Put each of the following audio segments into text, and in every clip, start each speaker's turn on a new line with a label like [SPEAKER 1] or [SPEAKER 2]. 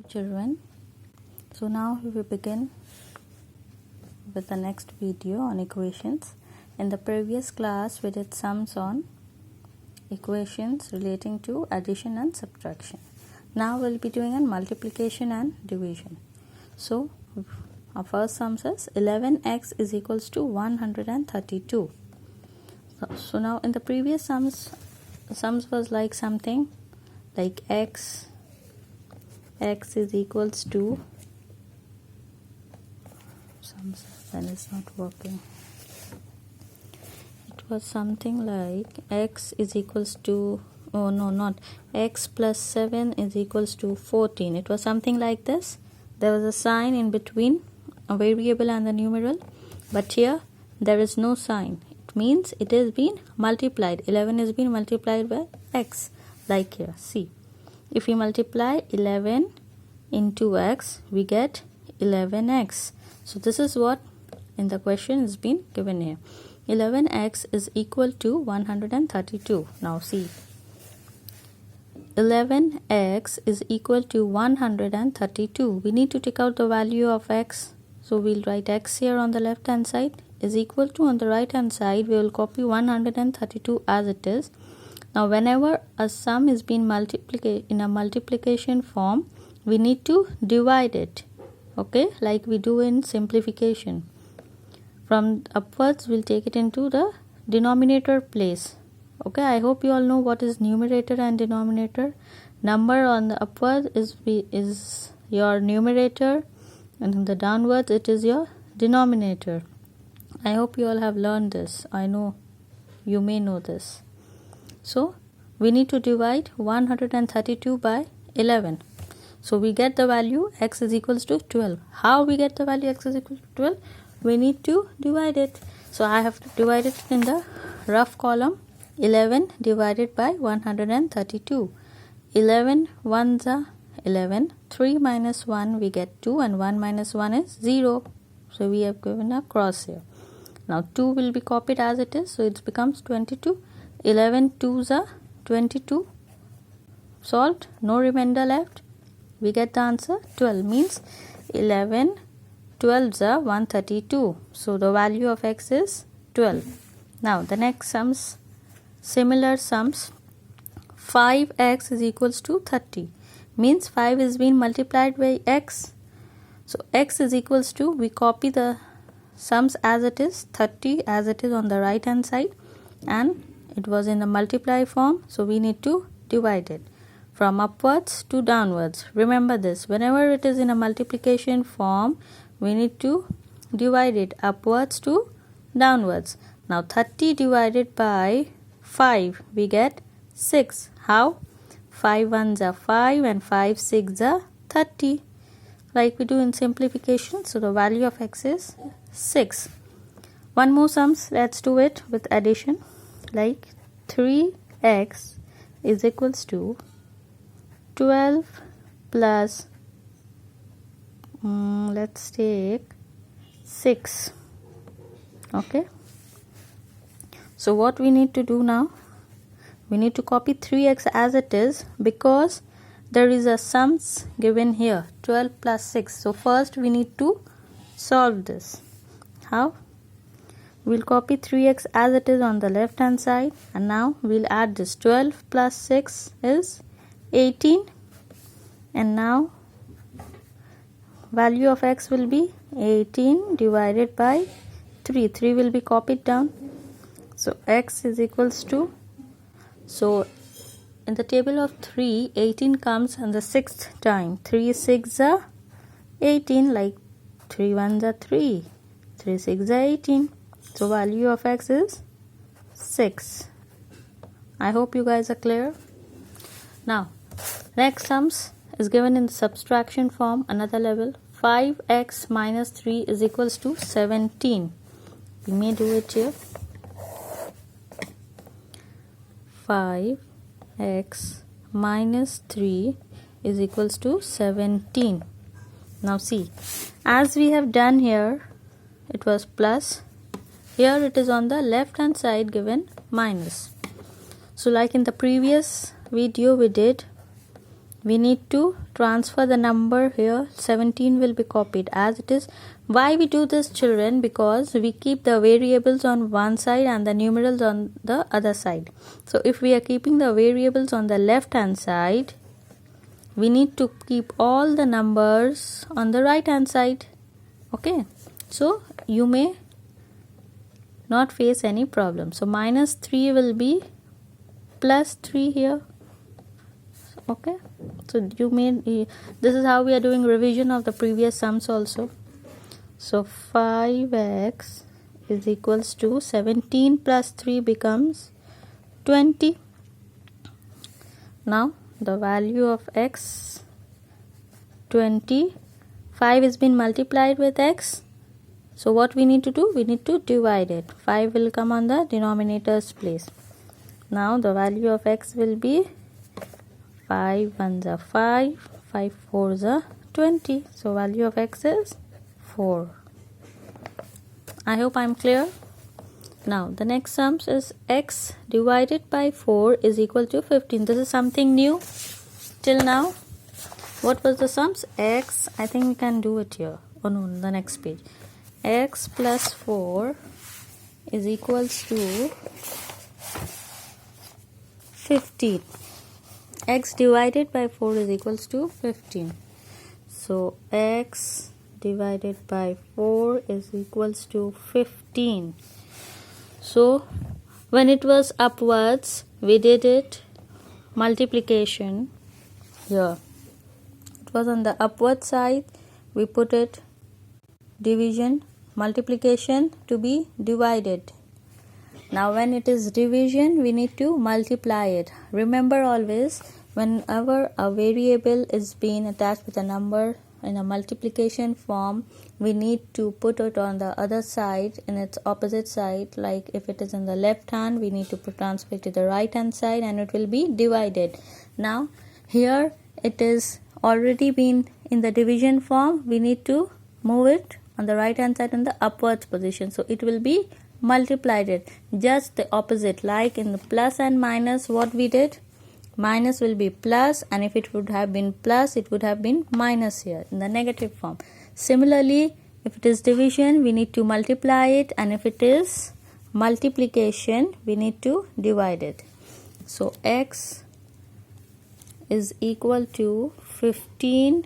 [SPEAKER 1] Children, so now we begin with the next video on equations. In the previous class we did sums on equations relating to addition and subtraction. Now we'll be doing on multiplication and division. So our first sum says 11x is equals to 132. So now in the previous sums was like something like x is equals to that is not working. It was something like x is equals to x plus 7 is equals to 14. It was something like this. There was a sign in between a variable and the numeral, but here there is no sign. It means it has been multiplied. 11 has been multiplied by x, like here. See, if we multiply 11 into x, we get 11x. So this is what in the question has been given here. 11x is equal to 132. Now see, 11x is equal to 132. We need to take out the value of x. So we'll write x here on the left hand side is equal to, on the right hand side we will copy 132 as it is. Now whenever a sum is being multiplied in a multiplication form, we need to divide it, okay, like we do in simplification. From upwards we'll take it into the denominator place. Okay, I hope you all know what is numerator and denominator. Number on the upward is your numerator, and in the downwards it is your denominator. I hope you all have learned this. I know you may know this. So we need to divide 132 by 11. So we get the value x is equals to 12. How we get the value x is equal to 12? We need to divide it. So I have to divide it in the rough column. 11 divided by 132. 11 ones are 11. 3 minus 1 we get 2, and 1 minus 1 is 0. So we have given a cross here. Now 2 will be copied as it is, so it becomes 22. 11 2s are 22. Solved, no remainder left. We get the answer 12, means 11 12s are 132. So the value of x is 12. Now the next sums, similar sums. 5x is equals to 30, means 5 is being multiplied by x. So x is equals to, we copy the sums as it is, 30 as it is on the right hand side, and it was in the multiply form, so we need to divide it from upwards to downwards. Remember this, whenever it is in a multiplication form, we need to divide it upwards to downwards. Now 30 divided by 5, we get 6. How? 5 ones are 5 and 5 6 are 30, like we do in simplification. So the value of x is 6. One more sums, let's do it with addition. Like 3x is equals to 12 plus let's take 6. Okay, so what we need to do now, we need to copy 3x as it is, because there is a sums given here, 12 plus 6. So first we need to solve this. How? We'll copy 3x as it is on the left hand side, and now we'll add this. 12 plus 6 is 18, and now value of x will be 18 divided by 3. 3 will be copied down. So x is equals to, so in the table of 3, 18 comes on the 6th time. 3 6 are 18, like 3 1s are 3, 3 6 are 18. So value of x is 6. I hope you guys are clear. Now next sums is given in the subtraction form, another level. 5x minus 3 is equals to 17. We may do it here. 5x minus 3 is equals to 17. Now see, as we have done here, it was plus. Here it is on the left hand side given minus. So like in the previous video we did, we need to transfer the number here. 17 will be copied as it is. Why we do this, children? Because we keep the variables on one side and the numerals on the other side. So if we are keeping the variables on the left hand side, we need to keep all the numbers on the right hand side. Okay, so you may not face any problem. So minus 3 will be plus 3 here. Okay, so you may, this is how we are doing revision of the previous sums also. So 5x is equals to 17 plus 3 becomes 20. Now the value of x, 20. 5 has been multiplied with x. So what we need to do? We need to divide it. 5 will come on the denominator's place. Now the value of x will be 5 ones are 5, 5 fours are 20. So value of x is 4. I hope I am clear. Now the next sum is x divided by 4 is equal to 15. This is something new till now. What was the sums? X, I think we can do it here. Oh no, the next page. X plus 4 is equals to 15. X divided by 4 is equals to 15. So x divided by 4 is equals to 15. So when it was upwards, we did it multiplication here. It was on the upward side, we put it division, multiplication to be divided. Now when it is division, we need to multiply it. Remember always, whenever a variable is being attached with a number in a multiplication form, we need to put it on the other side, in its opposite side. Like if it is in the left hand, we need to transfer it to the right hand side and it will be divided. Now here it is already been in the division form, we need to move it on the right hand side in the upwards position. So it will be multiplied it, just the opposite. Like in the plus and minus, what we did, minus will be plus, and if it would have been plus, it would have been minus here in the negative form. Similarly, if it is division, we need to multiply it, and if it is multiplication, we need to divide it. So x is equal to 15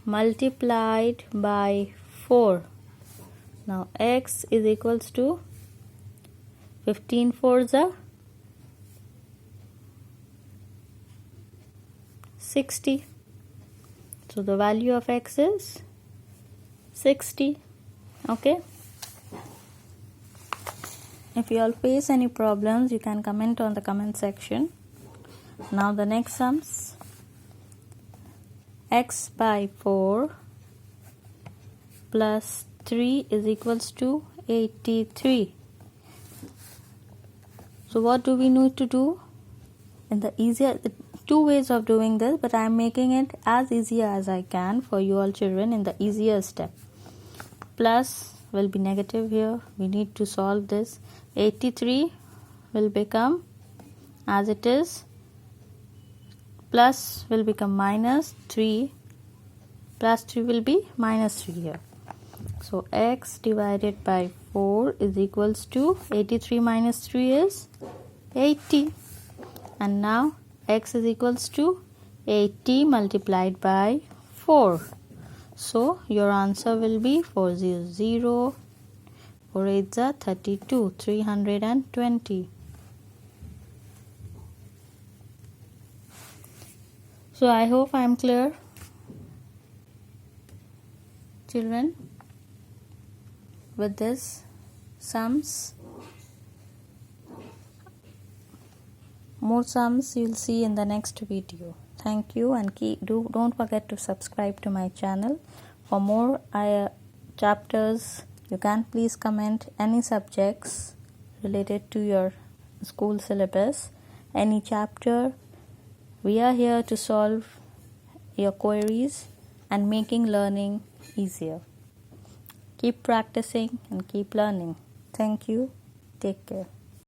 [SPEAKER 1] multiplied by 4. Now x is equals to 15 fours are 60. So the value of x is 60. Okay. If you all face any problems, you can comment on the comment section. Now the next sums. X by 4 plus 3 is equals to 83. So what do we need to do? In the easier, two ways of doing this, but I am making it as easy as I can for you all children in the easier step. Plus will be negative here. We need to solve this. 83 will become, as it is, plus will become minus 3. Plus 3 will be minus 3 here. So x divided by 4 is equals to 83 minus 3 is 80. And now x is equals to 80 multiplied by 4. So your answer will be 400. 4 8s are 32, 320. So I hope I am clear, children, with this sums. More sums you'll see in the next video. Thank you, and don't forget to subscribe to my channel. For more chapters, you can please comment any subjects related to your school syllabus, any chapter. We are here to solve your queries and making learning easier. Keep practicing and keep learning. Thank you. Take care.